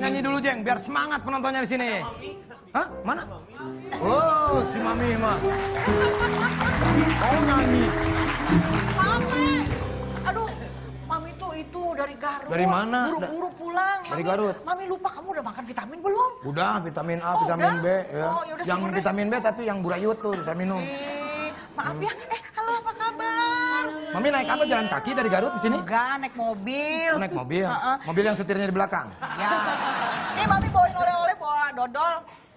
nyanyi dulu, Jeng, biar semangat penontonnya di sini. Hah? Mana? Oh, si Mami mah. Oh, nyanyi. Mami, aduh, Mami tuh itu dari Garut. Dari mana? Buru-buru pulang. Dari Mami, Garut. Mami lupa kamu udah makan vitamin belum? Udah, vitamin A, Oh, vitamin udah? B, ya. Oh, yaudah, Yang syukur deh. vitamin B tapi yang burayut tuh saya minum. Maaf ya. Halo, apa kabar? Mami naik apa jalan kaki dari Garut di sini? Enggak, naik mobil. Oh, naik mobil. Heeh. Mobil yang setirnya di belakang. Ya. Nih Mami bawain oleh-oleh, bawa dodol.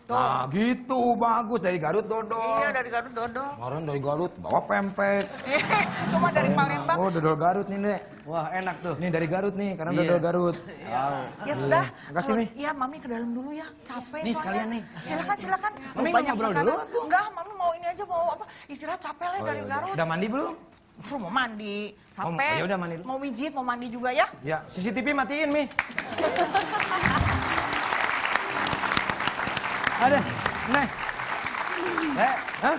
Tuh. Nah, gitu bagus dari Garut dodol. Iya, dari Garut dodol. Kemarin dari Garut bawa pempek. Cuma dari Palembang. Oh, dodol Garut nih, Nek. Wah, enak tuh. Nih dari Garut nih, karena Iya. dodol Garut. Ya sudah. Makasih, Mi. Iya, Mami ke dalam dulu ya. Capek Nih, soalnya. sekalian nih. Silakan. Mami nggak Banyak ngobrol makanan. dulu tuh? Enggak, Mami mau ini aja, mau apa? Istirahat capek lah dari Garut. Udah mandi belum? Suruh mau mandi. Oh, Capek. ya udah, mandi dulu. Mau mijit, mau mandi juga ya. Ya, CCTV matiin, Mi. Ada, Nek. Hah?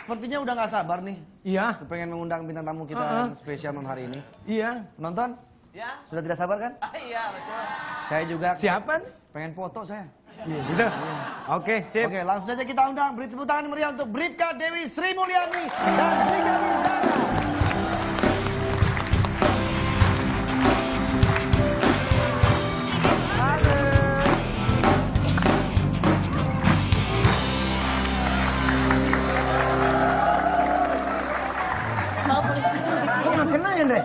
Sepertinya udah nggak sabar nih. Iya, Pengen mengundang bintang tamu kita yang spesial malam hari ini. iya. Nonton? Ya. Sudah tidak sabar kan? Iya, betul. Saya juga Siapa? pengen foto saya. Iya, gitu. Oke, sip. Oke, langsung saja kita undang. Beri tepuk tangan meriah untuk Bribka Dewi Sri Mulyani dan Brigadir Dara. Kok nggak kena ya, Ndre?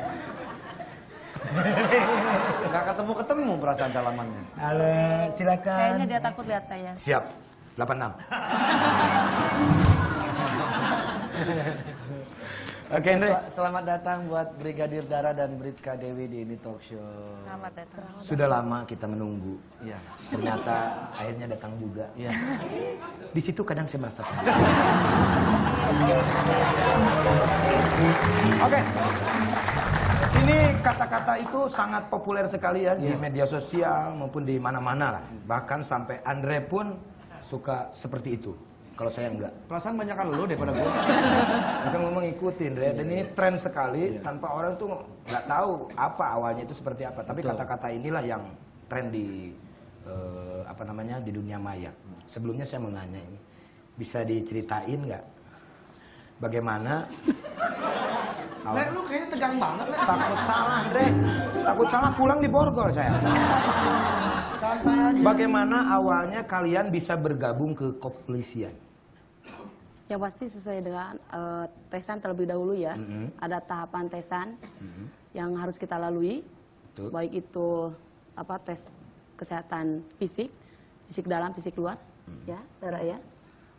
Gak ketemu-ketemu perasaan salamannya. Halo, silakan. Kayaknya dia takut lihat saya. Siap. 86. Oke, Ndre. Selamat datang buat Brigadir Dara dan Bribka Dewi di ini talk show. Selamat datang. Sudah lama kita menunggu. Iya. Ternyata akhirnya datang juga. Iya. Di situ kadang saya merasa senang. Oke. Ini kata-kata itu sangat populer sekali ya di media sosial maupun di mana-mana lah. Bahkan sampai Andre pun suka seperti itu. Kalau saya enggak. Perasaan banyak kan lo daripada gue. Bukan ngomong ngikutin, dan ini tren sekali tanpa orang tuh nggak tahu apa awalnya itu seperti apa. Tapi kata-kata inilah yang tren di apa namanya di dunia maya. Sebelumnya saya mau nanya ini, bisa diceritain nggak bagaimana? Le, lu kayaknya tegang banget, Le. Takut salah, Dre. Takut salah pulang di borgol saya. Santai aja. Bagaimana awalnya kalian bisa bergabung ke kepolisian? Ya pasti sesuai dengan tesan terlebih dahulu ya. Ada tahapan tesan yang harus kita lalui. Betul. Baik itu apa tes kesehatan fisik, fisik dalam, fisik luar, ya, Dara ya.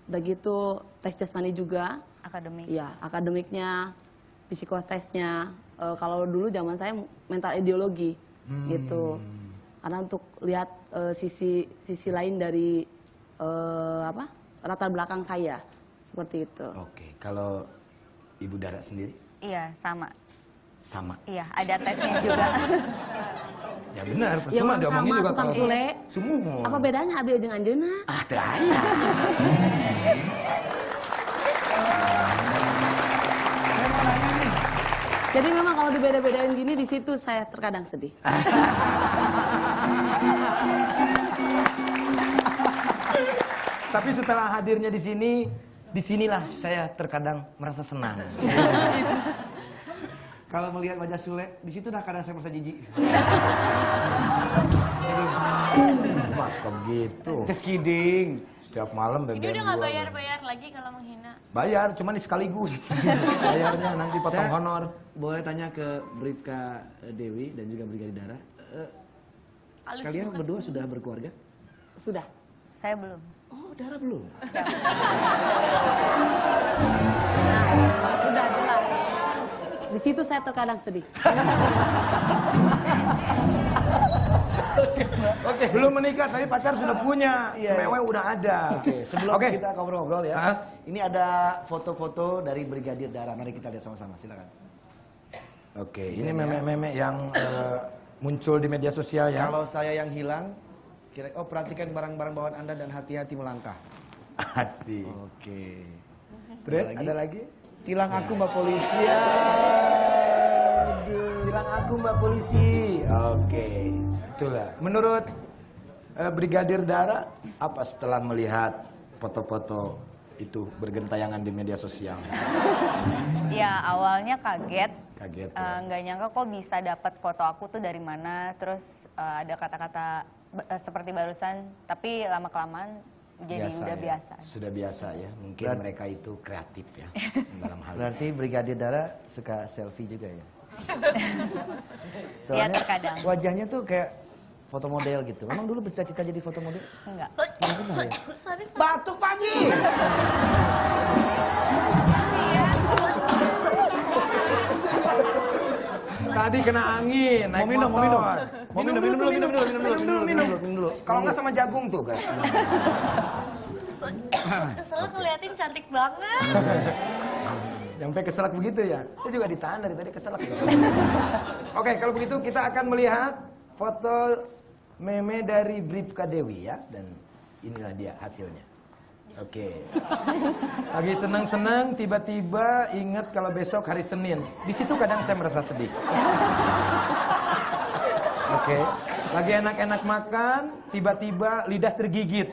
Udah gitu tes jasmani juga. Akademik. Ya, akademiknya, psikotesnya. Kalau dulu zaman saya mental ideologi gitu. Karena untuk lihat sisi lain dari apa latar belakang saya seperti itu. Oke, kalau Ibu Dara sendiri Iya, sama. sama. Iya, ada tesnya juga. Ya benar, Ya percuma orang diomongin sama juga tukang kalau sule. semua. Apa bedanya abi jeung anjeunna? Ah, teu aya. Saya mau nanya nih. Jadi memang kalau dibeda-bedain gini di situ saya terkadang sedih. Tapi setelah hadirnya di sini, disinilah saya terkadang merasa senang. Kalau melihat wajah Sule, di situ dah kadang saya merasa jijik. Mas, kok gitu? Just kidding. Setiap malam Ini BBM udah nggak gua. bayar-bayar lagi kalau menghina. Bayar, cuma di sekaligus. Bayarnya nanti potong Saya honor. boleh tanya ke Bribka Dewi dan juga Brigadir Dara. Halus Kalian bukan? berdua sudah berkeluarga? Sudah. Saya belum. Oh, Dara belum. Nah, sudah jelas. Di situ saya terkadang sedih. Oke. Belum menikah, tapi pacar sudah punya. Iya, Semewe udah ada. Oke, sebelum Oke. kita ngobrol-ngobrol ya. Hah? Ini ada foto-foto dari Brigadir Dara. Mari kita lihat sama-sama. Silakan. Oke, ini meme-meme yang muncul di media sosial ya. Kalau saya yang hilang, perhatikan barang-barang bawaan Anda dan hati-hati melangkah. Asik. Oke. Terus ada lagi? Tilang aku Mbak Polisi. Bilang aku Mbak Polisi. Oke, itulah. Menurut Brigadir Dara, apa setelah melihat foto-foto itu bergentayangan di media sosial? Ya awalnya kaget. Kaget ya? Nggak nyangka kok bisa dapat foto aku tuh dari mana. Terus ada kata-kata seperti barusan. Tapi lama-kelamaan jadi udah ya? biasa. Sudah biasa ya. Mungkin mereka itu kreatif ya dalam hal ini. Berarti Brigadir Dara suka selfie juga ya? Ya terkadang. Wajahnya tuh kayak foto model gitu. Emang dulu bercita-cita jadi foto model? Enggak. Pernah ya? Sorry, Batuk Panji! Tadi kena angin, naik Mau minum, mau motor. minum. Minum dulu. Kalau nggak sama jagung tuh kan. kesel ngeliatin cantik banget. Sampai keselak begitu ya. Saya juga ditahan dari tadi keselak. Oke, kalau begitu kita akan melihat foto meme dari Bripka Dewi ya, dan inilah dia hasilnya. Oke. Lagi senang-senang, tiba-tiba ingat kalau besok hari Senin. Di situ kadang saya merasa sedih. Oke. Lagi enak-enak makan, tiba-tiba lidah tergigit.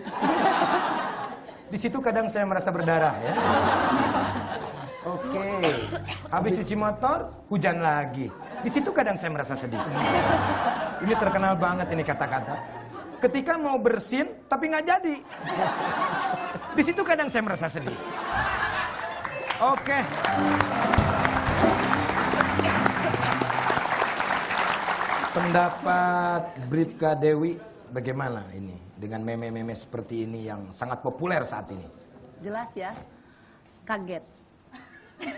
Di situ kadang saya merasa berdarah ya. Oke. Habis cuci motor, hujan lagi. Di situ kadang saya merasa sedih. Ini terkenal banget ini kata-kata. Ketika mau bersin, tapi nggak jadi. Di situ kadang saya merasa sedih. Oke. Pendapat Bripka Dewi bagaimana ini dengan meme-meme seperti ini yang sangat populer saat ini? Jelas ya, kaget.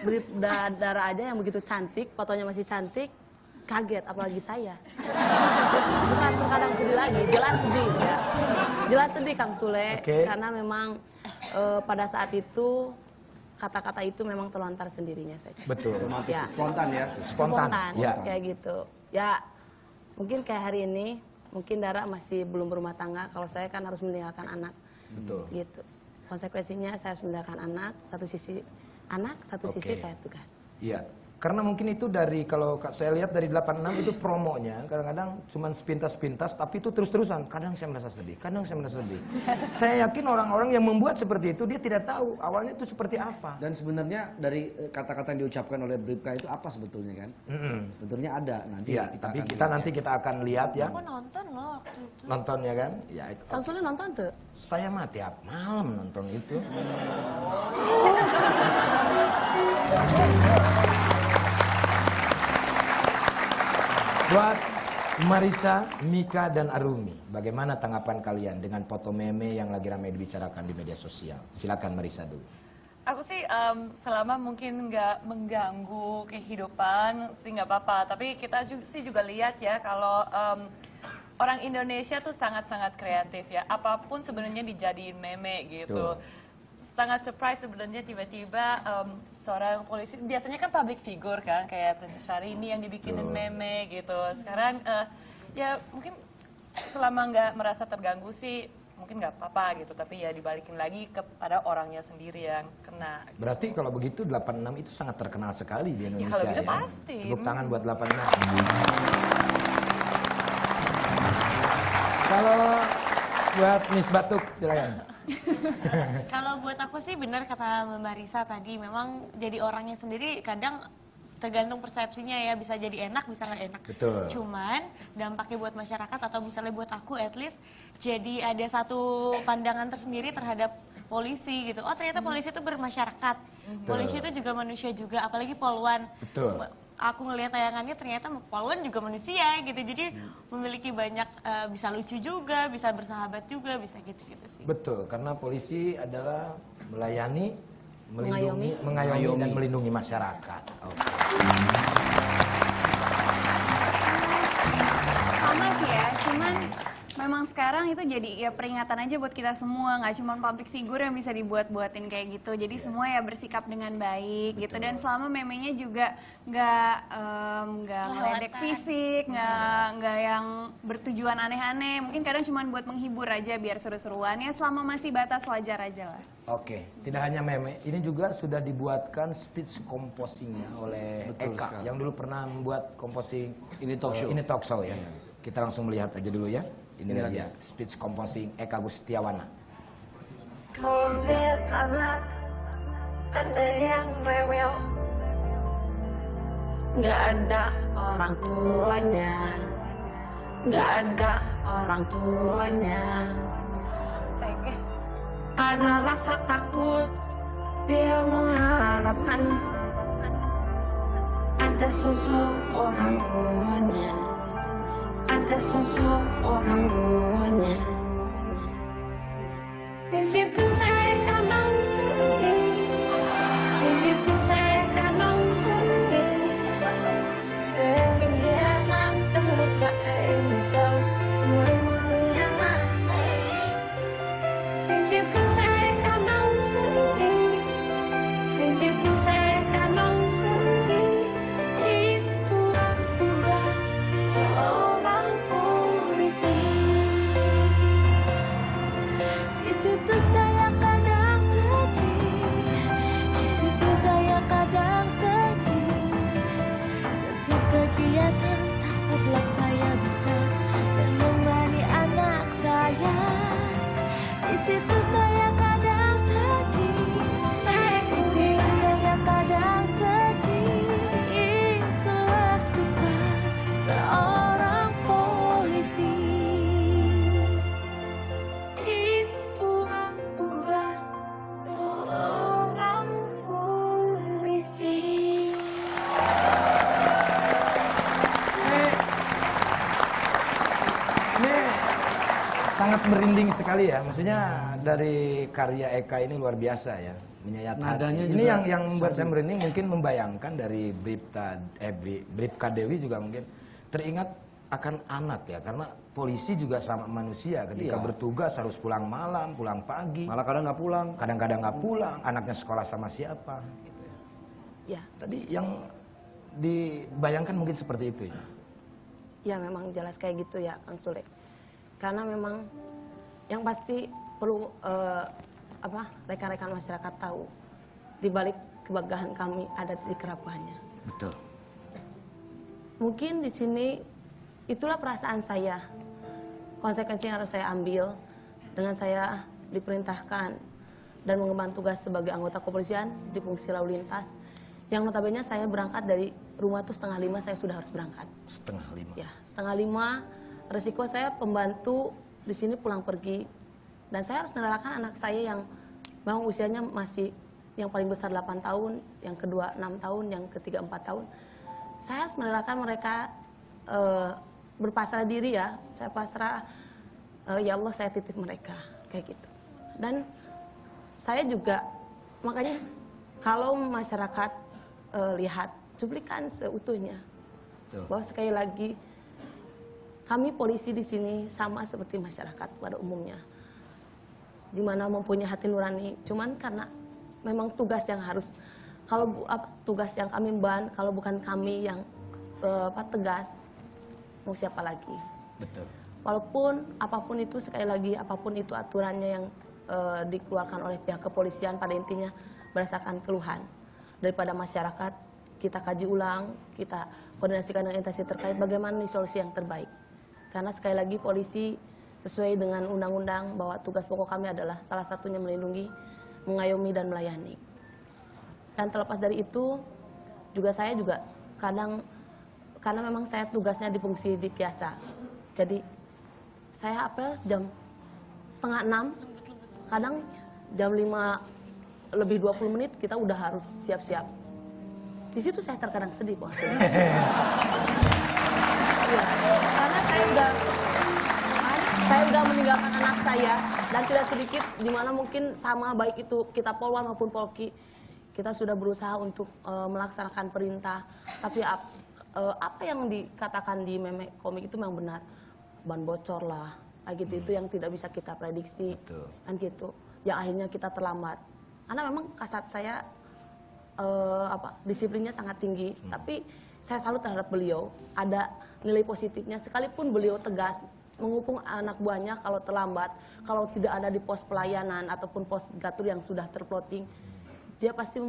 Bripka Dara aja yang begitu cantik, fotonya masih cantik, kaget, apalagi saya. Bukan kadang sedih lagi, jelas sedih ya. Jelas sedih Kang Sule, karena memang pada saat itu kata-kata itu memang terlontar sendirinya saja. Betul. Otomatis Ya. spontan ya. Spontan. Ya. Kayak gitu. Ya, mungkin kayak hari ini, mungkin Dara masih belum berumah tangga. Kalau saya kan harus meninggalkan anak. Betul. Gitu. Konsekuensinya saya harus meninggalkan anak. Satu sisi anak, satu sisi saya tugas. Iya. Karena mungkin itu dari, kalau saya lihat dari 86 itu promonya kadang-kadang cuma sepintas-pintas, tapi itu terus-terusan. Kadang saya merasa sedih, kadang saya merasa sedih. Saya yakin orang-orang yang membuat seperti itu dia tidak tahu awalnya itu seperti apa. Dan sebenarnya dari kata-kata yang diucapkan oleh Bripka itu apa sebetulnya kan? Sebetulnya ada nanti. Iya, tapi kita nanti kita akan lihat ya. Aku nonton loh waktu itu. Nonton ya kan? Ya. Kang Sule nonton tuh? Saya mah tiap malam nonton itu. Buat Marisa, Mika, dan Arumi, bagaimana tanggapan kalian dengan foto meme yang lagi ramai dibicarakan di media sosial? Silakan Marisa dulu. Aku sih selama mungkin nggak mengganggu kehidupan sih nggak apa-apa. Tapi kita juga lihat ya kalau orang Indonesia tuh sangat-sangat kreatif ya. Apapun sebenarnya dijadiin meme gitu. Sangat surprise sebenarnya tiba-tiba seorang polisi, biasanya kan public figure kan, kayak Princess Syahrini yang dibikinin meme gitu. Sekarang ya mungkin selama nggak merasa terganggu sih mungkin nggak apa-apa gitu, tapi ya dibalikin lagi kepada orangnya sendiri yang kena. Berarti kalau begitu 86 itu sangat terkenal sekali di Indonesia kalau gitu ya. pasti. Tepuk tangan buat 86. Kalau buat Miss Batuk, silakan. Kalau buat aku sih benar kata Mbak Marisa tadi, memang jadi orangnya sendiri kadang tergantung persepsinya ya, bisa jadi enak bisa nggak enak. Betul. Cuman dampaknya buat masyarakat atau misalnya buat aku at least jadi ada satu pandangan tersendiri terhadap polisi gitu. Oh ternyata polisi itu bermasyarakat. Polisi itu juga manusia juga, apalagi Polwan. Betul. Aku ngelihat tayangannya ternyata Polwan juga manusia gitu. Jadi memiliki banyak bisa lucu juga, bisa bersahabat juga, bisa gitu-gitu sih. Betul, karena polisi adalah melayani, Mengayomi. mengayomi dan melindungi masyarakat. Oke. Sama sih ya, cuman memang sekarang itu jadi ya peringatan aja buat kita semua, nggak cuma public figure yang bisa dibuat-buatin kayak gitu. Jadi semua ya bersikap dengan baik gitu, dan selama memenya juga nggak ngeledek fisik, nggak yang bertujuan aneh-aneh. Mungkin kadang cuma buat menghibur aja biar seru-seruan ya, selama masih batas wajar aja lah. Oke, tidak hanya meme, ini juga sudah dibuatkan speech composingnya oleh Betul Eka sekali. yang dulu pernah membuat composing Ini talk show. Ini talk show ya. Kita langsung melihat aja dulu ya. Inilah dia speech composing Eka Gustiawana. Kalau lihat anak ada yang rewel, nggak ada orang tuanya, nggak ada orang tuanya. Ada rasa takut, dia mengharapkan ada sosok orang tuanya, ada sosok orang tuanya. Di situ saya kadang sedih, di situ saya kadang sedih. Kegiatan terluka saya bisa menemui anak saya. Di situ saya kadang sedih, di situ saya kadang sedih. Itulah tugas seorang polisi. Di situ saya kadang sedih, di situ saya kadang sedih. Setiap kegiatan takutlah saya bisa menemani anak saya. Di situ saya kadang sedih, di situ saya kadang sedih. Itulah tugas seorang polisi. Itulah tugas seorang polisi. Ini sangat merinding sekali ya. Maksudnya dari karya Eka ini luar biasa ya, menyayat Nadanya hati. Ini juga yang membuat saya merinding, mungkin membayangkan dari Bribka Dewi juga mungkin teringat akan anak ya, karena polisi juga sama manusia ketika Iya. bertugas harus pulang malam, pulang pagi, Malah kadang nggak pulang. kadang-kadang nggak pulang, anaknya sekolah sama siapa gitu ya. Ya, Tadi yang dibayangkan mungkin seperti itu ya. ya memang jelas kayak gitu ya Kang Sule. Karena memang yang pasti perlu rekan-rekan masyarakat tahu di balik kebanggaan kami ada titik kerapuhannya. Betul. Mungkin di sini itulah perasaan saya. Konsekuensi yang harus saya ambil dengan saya diperintahkan dan mengemban tugas sebagai anggota kepolisian di fungsi lalu lintas. Yang notabene saya berangkat dari rumah tuh 4:30 saya sudah harus berangkat. 4:30. Ya, 4:30 resiko saya pembantu di sini pulang pergi. Dan saya harus merelakan anak saya yang memang usianya masih yang paling besar 8 tahun, yang kedua 6 tahun, yang ketiga 4 tahun. Saya harus merelakan mereka berpasrah diri ya. Saya pasrah, ya Allah saya titip mereka, kayak gitu. Dan saya juga, makanya kalau masyarakat lihat cuplikan seutuhnya, Betul. bahwa sekali lagi kami polisi di sini sama seperti masyarakat pada umumnya, di mana mempunyai hati nurani. Cuman karena memang tugas yang harus, tugas yang kami emban, kalau bukan kami yang tegas, mau siapa lagi? Betul. Walaupun apapun itu, sekali lagi apapun itu aturannya yang dikeluarkan oleh pihak kepolisian, pada intinya berdasarkan keluhan daripada masyarakat, kita kaji ulang, kita koordinasikan dengan instansi terkait bagaimana nih solusi yang terbaik. Karena sekali lagi polisi sesuai dengan undang-undang bahwa tugas pokok kami adalah salah satunya melindungi, mengayomi dan melayani. Dan terlepas dari itu juga saya juga kadang, karena memang saya tugasnya di fungsi di Kiasa, jadi saya apel jam 5:30, kadang jam 5 lebih 20 menit kita udah harus siap-siap. Di situ saya terkadang sedih, bos. Ya, karena saya udah meninggalkan anak saya, dan tidak sedikit di mana mungkin sama baik itu kita Polwan maupun Polki, kita sudah berusaha untuk melaksanakan perintah, tapi apa yang dikatakan di meme komik itu memang benar, ban bocor lah, gitu, itu yang tidak bisa kita prediksi. Betul. Kan gitu, yang akhirnya kita terlambat. Karena memang kasat saya disiplinnya sangat tinggi, tapi saya salut terhadap beliau, ada nilai positifnya, sekalipun beliau tegas menghukum anak buahnya kalau terlambat, kalau tidak ada di pos pelayanan ataupun pos gatur yang sudah terplotting, dia pasti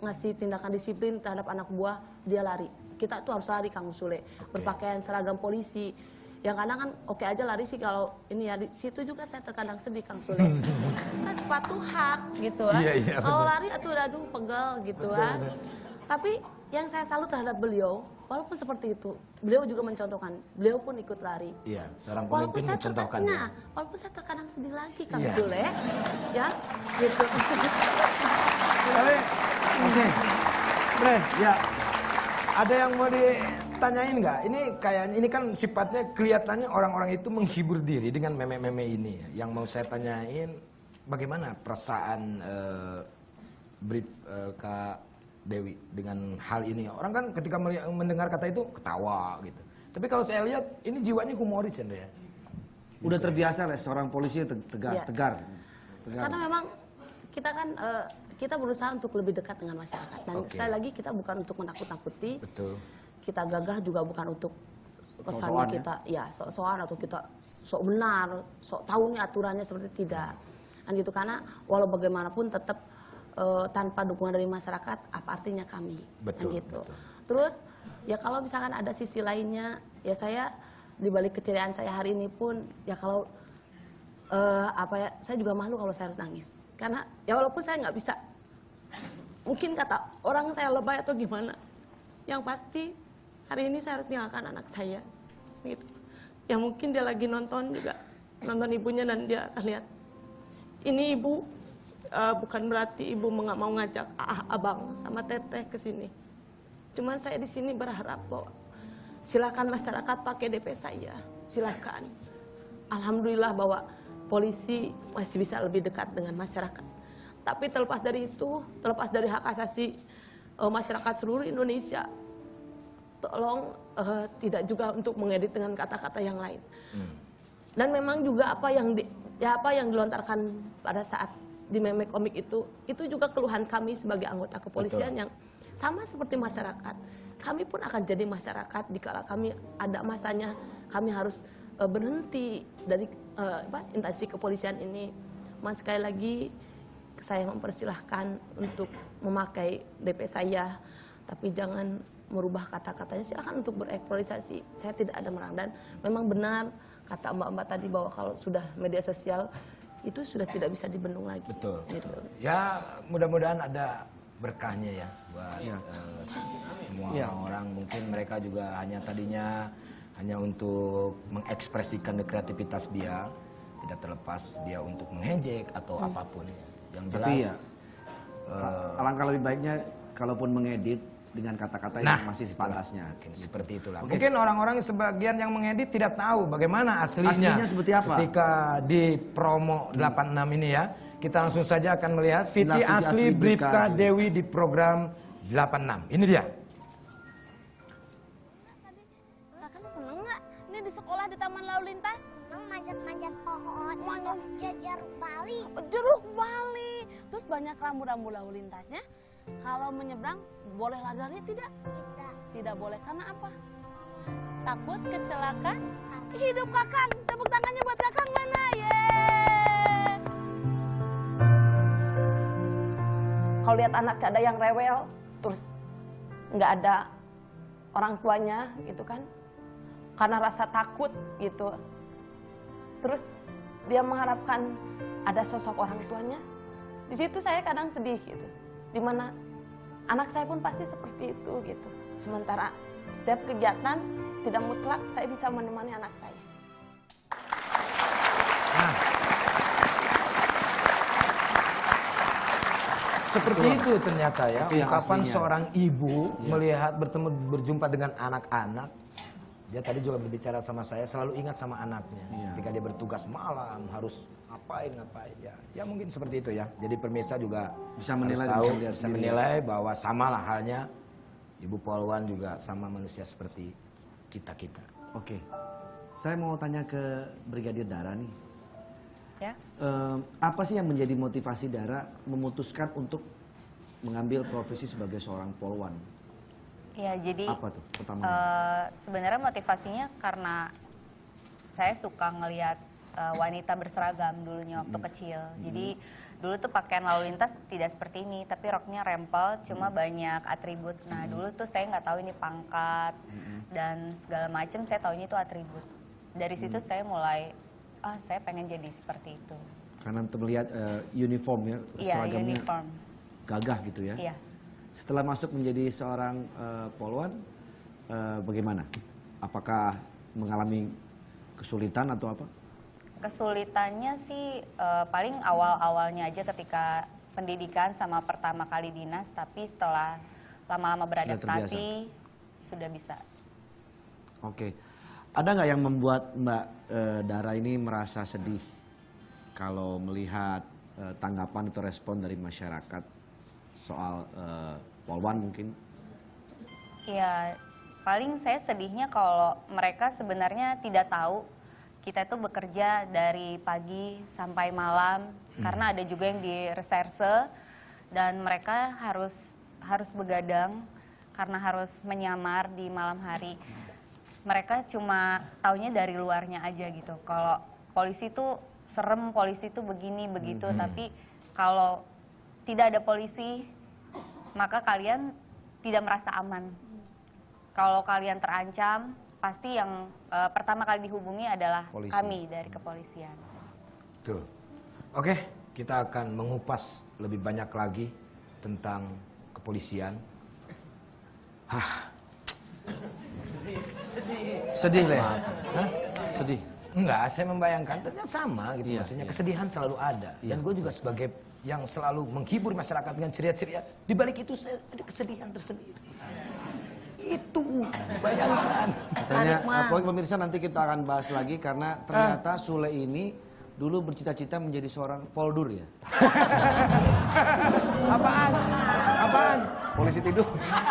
ngasih tindakan disiplin terhadap anak buah, dia lari. Kita tuh harus lari, Kang Sule, berpakaian seragam polisi, Yang kadang kan oke aja lari sih kalau ini ya, di situ juga saya terkadang sedih Kang Sule. Kan sepatu hak gitu kan. Iya, Kalau betul. lari aduh pegel gitu kan. Tapi yang saya salut terhadap beliau, walaupun seperti itu, beliau juga mencontohkan, beliau pun ikut lari. Iya, seorang Walaupun pemimpin saya mencontohkan terkadang, ya. nah, walaupun saya terkadang sedih lagi Kang Iya. Sule, ya gitu. Tapi, Oke. Bre, Ya. ada yang mau ditanyain nggak? Ini kan sifatnya kelihatannya orang-orang itu menghibur diri dengan meme-meme ini. Yang mau saya tanyain, bagaimana perasaan Brip Kak Dewi dengan hal ini? Orang kan ketika mendengar kata itu ketawa gitu. Tapi kalau saya lihat ini jiwanya humoris ya. Udah terbiasa lah seorang polisi tegas, Iya. tegar. Karena memang kita kan kita berusaha untuk lebih dekat dengan masyarakat. Dan Oke. sekali lagi kita bukan untuk menakut-nakuti. Betul. Kita gagah juga bukan untuk kesannya Sok-sokan ya? kita ya sok-sokan atau kita sok benar, sok tahu nih aturannya seperti tidak. Kan gitu karena walau bagaimanapun tetap tanpa dukungan dari masyarakat apa artinya kami. Betul, Kan gitu. betul. Terus ya kalau misalkan ada sisi lainnya ya saya di balik keceriaan saya hari ini pun ya kalau saya juga malu kalau saya harus nangis. Karena ya walaupun saya nggak bisa mungkin kata orang saya lebay atau gimana. Yang pasti hari ini saya harus ninggalkan anak saya. Gitu. Ya mungkin dia lagi nonton juga. Nonton ibunya dan dia akan lihat. Ini ibu bukan berarti ibu nggak mau ngajak abang sama teteh ke sini. Cuman saya di sini berharap bahwa silakan masyarakat pakai DP saya. Silakan. Alhamdulillah bahwa polisi masih bisa lebih dekat dengan masyarakat. Tapi terlepas dari itu, terlepas dari hak asasi masyarakat seluruh Indonesia, tolong tidak juga untuk mengedit dengan kata-kata yang lain. Dan memang juga apa yang dilontarkan pada saat di meme komik itu juga keluhan kami sebagai anggota kepolisian. Betul. Yang sama seperti masyarakat. Kami pun akan jadi masyarakat dikala kami ada masanya kami harus berhenti dari instansi kepolisian ini. Mas sekali lagi saya mempersilahkan untuk memakai DP saya, tapi jangan merubah kata-katanya. Silakan untuk berekspresi. Saya tidak ada melarang dan memang benar kata mbak-mbak tadi bahwa kalau sudah media sosial itu sudah tidak bisa dibendung lagi. Betul. Gitu. Ya mudah-mudahan ada berkahnya ya buat Iya. semua Iya. orang-orang. Mungkin mereka juga hanya untuk mengekspresikan kreativitas dia, tidak terlepas dia untuk mengejek atau apapun. Yang jelas. Tapi ya, alangkah lebih baiknya kalaupun mengedit dengan kata-kata Nah, yang masih sepantasnya. Mungkin seperti itulah. Oke. Mungkin orang-orang sebagian yang mengedit tidak tahu bagaimana aslinya. Aslinya seperti apa? Ketika di promo 86 ini ya, kita langsung saja akan melihat Inilah Viti video asli asli Bripka Bripka Dewi di program 86. Ini dia. Kakak seneng nggak? Ini di sekolah di taman lalu lintas? Seneng manjat-manjat pohon, jajar Bali. Jeruk Bali. Terus banyak rambu-rambu lalu lintasnya. Kalau menyeberang boleh lari tidak? Tidak. Tidak boleh karena apa? Takut kecelakaan? Hidup Kakang. Tepuk tangannya buat Kakang mana? Yeay. Kalau lihat anak ada yang rewel, terus nggak ada orang tuanya gitu kan, karena rasa takut gitu. Terus dia mengharapkan ada sosok orang tuanya. Di situ saya kadang sedih gitu. Dimana anak saya pun pasti seperti itu gitu. Sementara setiap kegiatan tidak mutlak saya bisa menemani anak saya. Nah, seperti itu ternyata ya, Itu yang ungkapan aslinya. seorang ibu melihat berjumpa dengan anak-anak. Dia tadi juga berbicara sama saya, selalu ingat sama anaknya. Ketika dia bertugas malam, harus ngapain ya. Ya mungkin seperti itu ya. Jadi pemirsa juga Bisa menilai, harus tahu, bisa lihat bisa sendiri. menilai bahwa samalah halnya Ibu Polwan juga sama manusia seperti kita-kita. Oke. Saya mau tanya ke Brigadir Dara nih. Ya. Apa sih yang menjadi motivasi Dara memutuskan untuk mengambil profesi sebagai seorang polwan? Ya, jadi Apa tuh pertama? sebenarnya motivasinya karena saya suka ngelihat wanita berseragam dulunya waktu kecil. Jadi dulu tuh pakaian lalu lintas tidak seperti ini, tapi roknya rempel, cuma banyak atribut. Nah dulu tuh saya nggak tahu ini pangkat dan segala macam, saya taunya itu atribut. Dari situ saya mulai, saya pengen jadi seperti itu. Karena untuk melihat uniform ya, Iya, seragamnya uniform. gagah gitu ya. Iya. Setelah masuk menjadi seorang polwan, bagaimana? Apakah mengalami kesulitan atau apa? Kesulitannya sih paling awal-awalnya aja ketika pendidikan sama pertama kali dinas, tapi setelah lama-lama beradaptasi sudah bisa. Oke. Ada nggak yang membuat Mbak Dara ini merasa sedih kalau melihat tanggapan atau respon dari masyarakat soal polwan mungkin? Ya, paling saya sedihnya kalau mereka sebenarnya tidak tahu kita itu bekerja dari pagi sampai malam, karena ada juga yang di reserse dan mereka harus begadang karena harus menyamar di malam hari. Mereka cuma taunya dari luarnya aja gitu. Kalau polisi itu serem, polisi itu begini begitu, tapi kalau tidak ada polisi, maka kalian tidak merasa aman. Kalau kalian terancam, pasti yang pertama kali dihubungi adalah Polisi. kami dari kepolisian. Betul. Oke, kita akan mengupas lebih banyak lagi tentang kepolisian. Sedih lah. Hah? Sedih. Enggak, saya membayangkan ternyata sama gitu. Maksudnya kesedihan selalu ada. Dan gue juga sebagai yang selalu menghibur masyarakat dengan ceria-ceria, di balik itu ada kesedihan tersendiri. Itu, bayangkan. Katanya, pokoknya pemirsa nanti kita akan bahas lagi karena ternyata Sule ini dulu bercita-cita menjadi seorang poldur ya. Apaan? Apaan? Polisi tidur.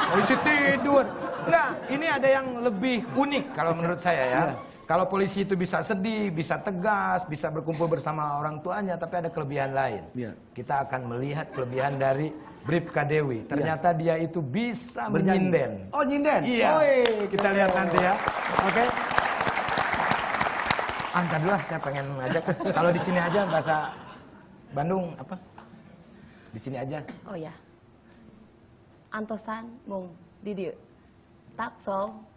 Polisi tidur. Enggak, ini ada yang lebih unik kalau menurut saya ya. Kalau polisi itu bisa sedih, bisa tegas, bisa berkumpul bersama orang tuanya, tapi ada kelebihan lain. Iya. Kita akan melihat kelebihan dari Bribka Dewi. Ternyata dia itu bisa Bernyanyi. menyinden. Oh, nyinden. Iya. Oi, Kita lihat nanti ya. Oke. Antar dulu lah, saya pengen ngajak. Kalau di sini aja bahasa Bandung apa? Di sini aja. Oh ya. Antosan mung di dieu. Taksol.